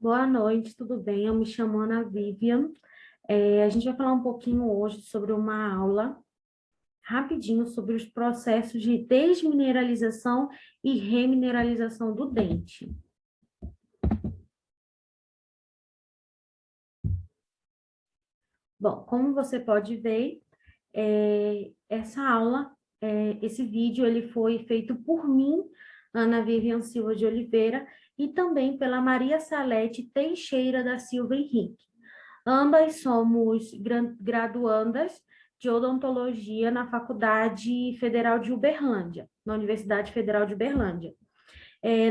Boa noite, tudo bem? Eu me chamo Ana Vivian. A gente vai falar um pouquinho hoje sobre uma aula, rapidinho, sobre os processos de desmineralização e remineralização do dente. Bom, como você pode ver, essa aula, esse vídeo, ele foi feito por mim, Ana Vivian Silva de Oliveira, e também pela Maria Salete Teixeira da Silva Henrique. Ambas somos graduandas de odontologia na Faculdade Federal de Uberlândia, na Universidade Federal de Uberlândia.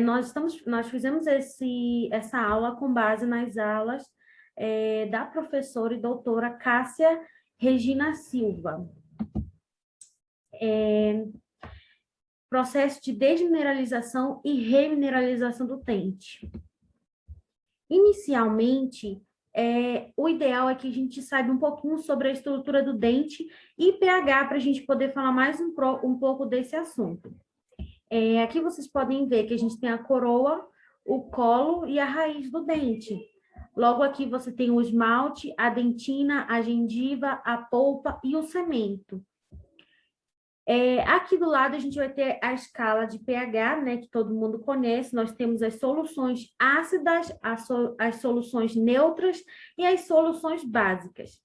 Nós fizemos essa aula com base nas aulas da professora e doutora Cássia Regina Silva. Processo de desmineralização e remineralização do dente. Inicialmente, o ideal é que a gente saiba um pouquinho sobre a estrutura do dente e pH para a gente poder falar mais um pouco desse assunto. Aqui vocês podem ver que a gente tem a coroa, o colo e a raiz do dente. Logo aqui você tem o esmalte, a dentina, a gengiva, a polpa e o cemento. Aqui do lado a gente vai ter a escala de pH, né, que todo mundo conhece. Nós temos as soluções ácidas, as soluções neutras e as soluções básicas.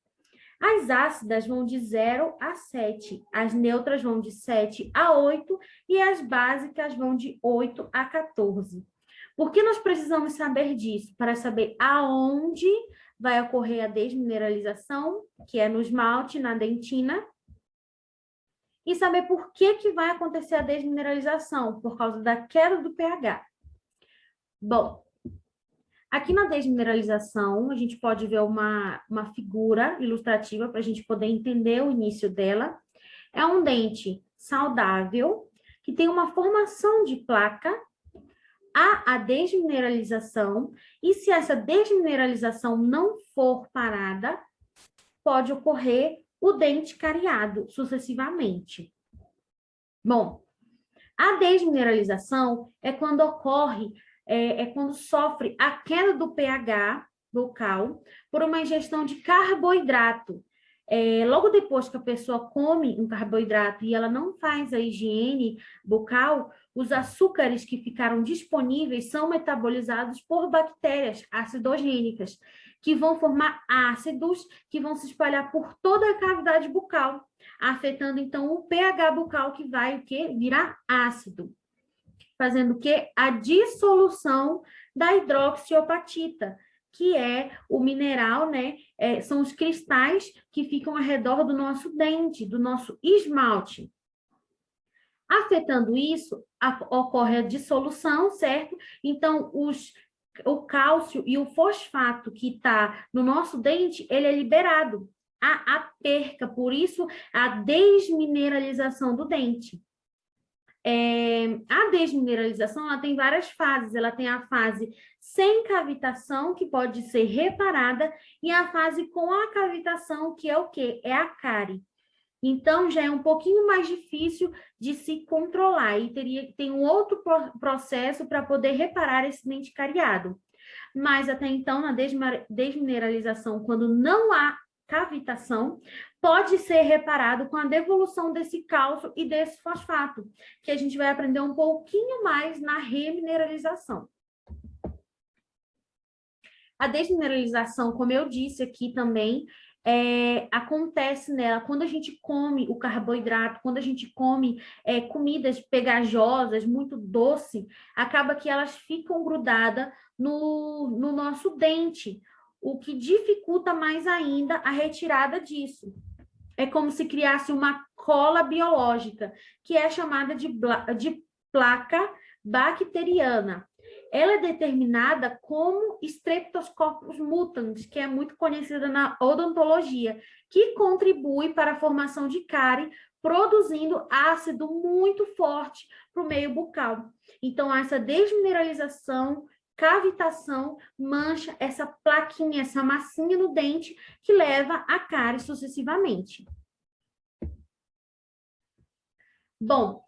As ácidas vão de 0 a 7, as neutras vão de 7 a 8 e as básicas vão de 8 a 14. Por que nós precisamos saber disso? Para saber aonde vai ocorrer a desmineralização, que é no esmalte, na dentina, e saber por que vai acontecer a desmineralização, por causa da queda do pH. Bom, aqui na desmineralização, a gente pode ver uma figura ilustrativa para a gente poder entender o início dela. É um dente saudável, que tem uma formação de placa, há a desmineralização, e se essa desmineralização não for parada, pode ocorrer o dente cariado sucessivamente. Bom, a desmineralização é quando ocorre, quando sofre a queda do pH bucal por uma ingestão de carboidrato. Logo depois que a pessoa come um carboidrato e ela não faz a higiene bucal, os açúcares que ficaram disponíveis são metabolizados por bactérias acidogênicas, que vão formar ácidos que vão se espalhar por toda a cavidade bucal, afetando então o pH bucal, que vai o quê? Virar ácido, fazendo o quê? A dissolução da hidroxiapatita, que é o mineral, né? São os cristais que ficam ao redor do nosso dente, do nosso esmalte. Afetando isso, ocorre a dissolução, certo? Então, o cálcio e o fosfato que está no nosso dente, ele é liberado. Há a perca, por isso, a desmineralização do dente. A desmineralização, ela tem várias fases. Ela tem a fase sem cavitação, que pode ser reparada, e a fase com a cavitação, que é o quê? É a cárie. Então, já é um pouquinho mais difícil de se controlar e teria que ter um outro processo para poder reparar esse dente cariado. Mas, até então, na desmineralização, quando não há cavitação, pode ser reparado com a devolução desse cálcio e desse fosfato, que a gente vai aprender um pouquinho mais na remineralização. A desmineralização, como eu disse aqui também, acontece nela quando a gente come o carboidrato, quando a gente come comidas pegajosas, muito doce, acaba que elas ficam grudadas no nosso dente, o que dificulta mais ainda a retirada disso. É como se criasse uma cola biológica, que é chamada de placa bacteriana. Ela é determinada como Streptococcus mutans, que é muito conhecida na odontologia, que contribui para a formação de cárie, produzindo ácido muito forte para o meio bucal. Então, essa desmineralização, cavitação, mancha essa plaquinha, essa massinha no dente, que leva a cárie sucessivamente. Bom,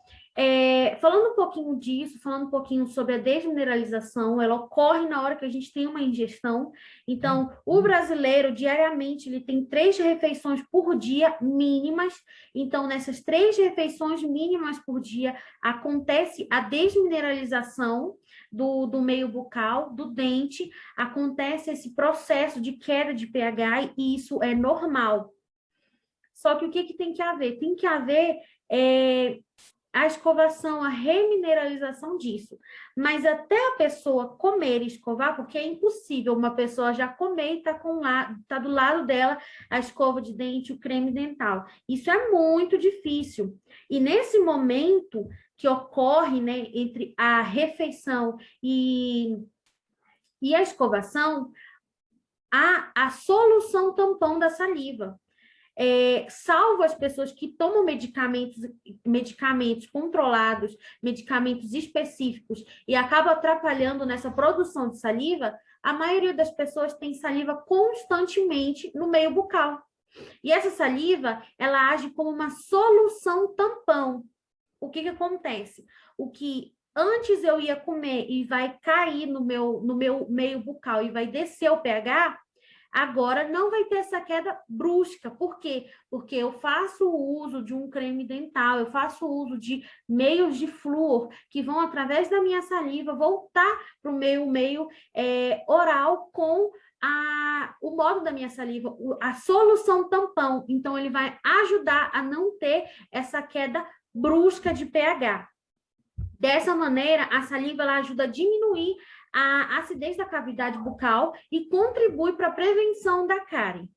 Falando um pouquinho disso, falando um pouquinho sobre a desmineralização, ela ocorre na hora que a gente tem uma ingestão. Então, o brasileiro, diariamente, ele tem 3 refeições por dia mínimas. Então, nessas 3 refeições mínimas por dia, acontece a desmineralização do meio bucal, do dente, acontece esse processo de queda de pH e isso é normal. Só que o que tem que haver? Tem que haver a escovação, a remineralização disso. Mas até a pessoa comer e escovar, porque é impossível uma pessoa já comer e tá do lado dela a escova de dente, o creme dental. Isso é muito difícil. E nesse momento que ocorre, né, entre a refeição e a escovação, há a solução tampão da saliva. Salvo as pessoas que tomam medicamentos controlados, medicamentos específicos, e acabam atrapalhando nessa produção de saliva, a maioria das pessoas tem saliva constantemente no meio bucal. E essa saliva, ela age como uma solução tampão. O que acontece? O que antes eu ia comer e vai cair no meu meio bucal e vai descer o pH, agora não vai ter essa queda brusca. Por quê? Porque eu faço o uso de um creme dental, eu faço o uso de meios de flúor que vão, através da minha saliva, voltar para o meio oral com o modo da minha saliva, a solução tampão. Então, ele vai ajudar a não ter essa queda brusca de pH. Dessa maneira, a saliva ela ajuda a diminuir a acidez da cavidade bucal e contribui para a prevenção da cárie.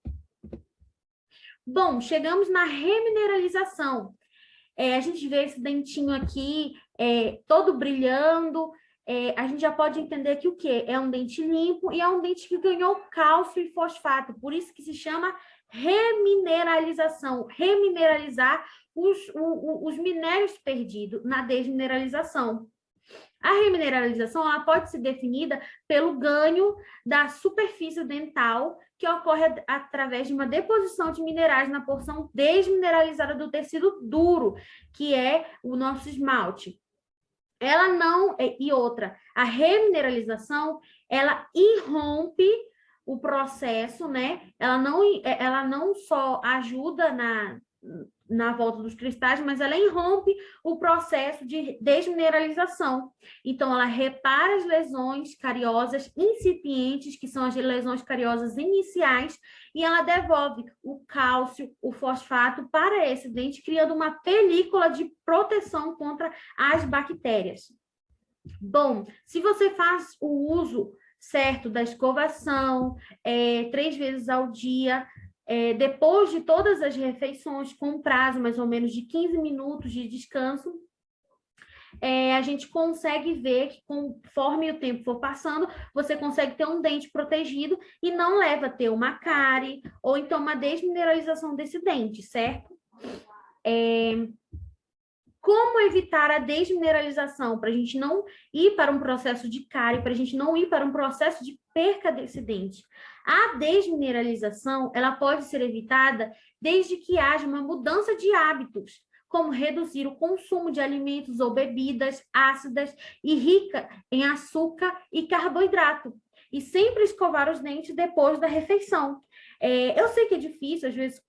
Bom, chegamos na remineralização. A gente vê esse dentinho aqui todo brilhando. A gente já pode entender que o quê? É um dente limpo e é um dente que ganhou cálcio e fosfato. Por isso que se chama remineralização. Remineralizar os minérios perdidos na desmineralização. A remineralização ela pode ser definida pelo ganho da superfície dental, que ocorre através de uma deposição de minerais na porção desmineralizada do tecido duro, que é o nosso esmalte. Ela não... E outra, a remineralização, ela irrompe o processo, né? Ela não só ajuda na volta dos cristais, mas ela irrompe o processo de desmineralização. Então, ela repara as lesões cariosas incipientes, que são as lesões cariosas iniciais, e ela devolve o cálcio, o fosfato para esse dente, criando uma película de proteção contra as bactérias. Bom, se você faz o uso certo da escovação, 3 vezes ao dia, depois de todas as refeições, com um prazo mais ou menos de 15 minutos de descanso, a gente consegue ver que conforme o tempo for passando, você consegue ter um dente protegido e não leva a ter uma cárie ou então uma desmineralização desse dente, certo? Como evitar a desmineralização para a gente não ir para um processo de cárie, para a gente não ir para um processo de perca desse dente? A desmineralização, ela pode ser evitada desde que haja uma mudança de hábitos, como reduzir o consumo de alimentos ou bebidas ácidas e ricas em açúcar e carboidrato. E sempre escovar os dentes depois da refeição. Eu sei que é difícil, às vezes,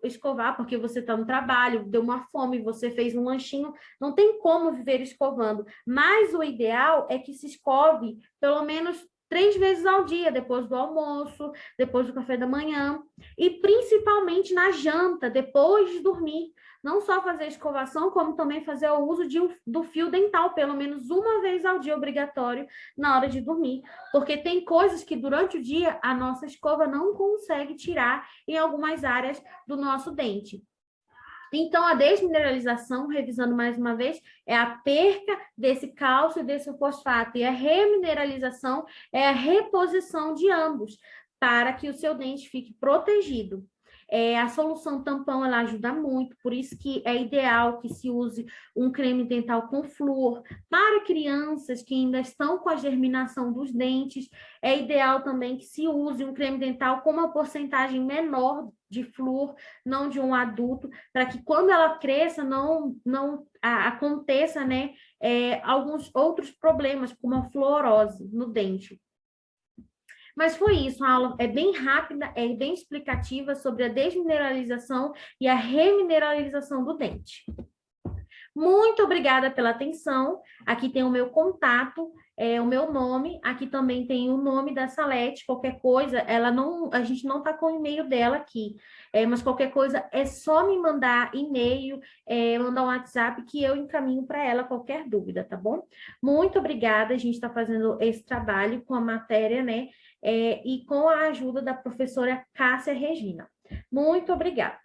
escovar, porque você está no trabalho, deu uma fome, você fez um lanchinho, não tem como viver escovando. Mas o ideal é que se escove pelo menos 3 vezes ao dia, depois do almoço, depois do café da manhã, e principalmente na janta, depois de dormir. Não só fazer escovação, como também fazer o uso do fio dental, pelo menos uma vez ao dia, obrigatório, na hora de dormir. Porque tem coisas que durante o dia a nossa escova não consegue tirar em algumas áreas do nosso dente. Então, a desmineralização, revisando mais uma vez, é a perca desse cálcio e desse fosfato. E a remineralização é a reposição de ambos, para que o seu dente fique protegido. A solução tampão, ela ajuda muito, por isso que é ideal que se use um creme dental com flúor. Para crianças que ainda estão com a germinação dos dentes, é ideal também que se use um creme dental com uma porcentagem menor de flúor, não de um adulto, para que quando ela cresça não aconteça, né, alguns outros problemas, como a fluorose no dente. Mas foi isso, a aula é bem rápida, é bem explicativa sobre a desmineralização e a remineralização do dente. Muito obrigada pela atenção. Aqui tem o meu contato, o meu nome. Aqui também tem o nome da Salete. Qualquer coisa, a gente não está com o e-mail dela aqui. Mas qualquer coisa é só me mandar e-mail, mandar um WhatsApp que eu encaminho para ela qualquer dúvida, tá bom? Muito obrigada. A gente está fazendo esse trabalho com a matéria, né? E com a ajuda da professora Cássia Regina. Muito obrigada.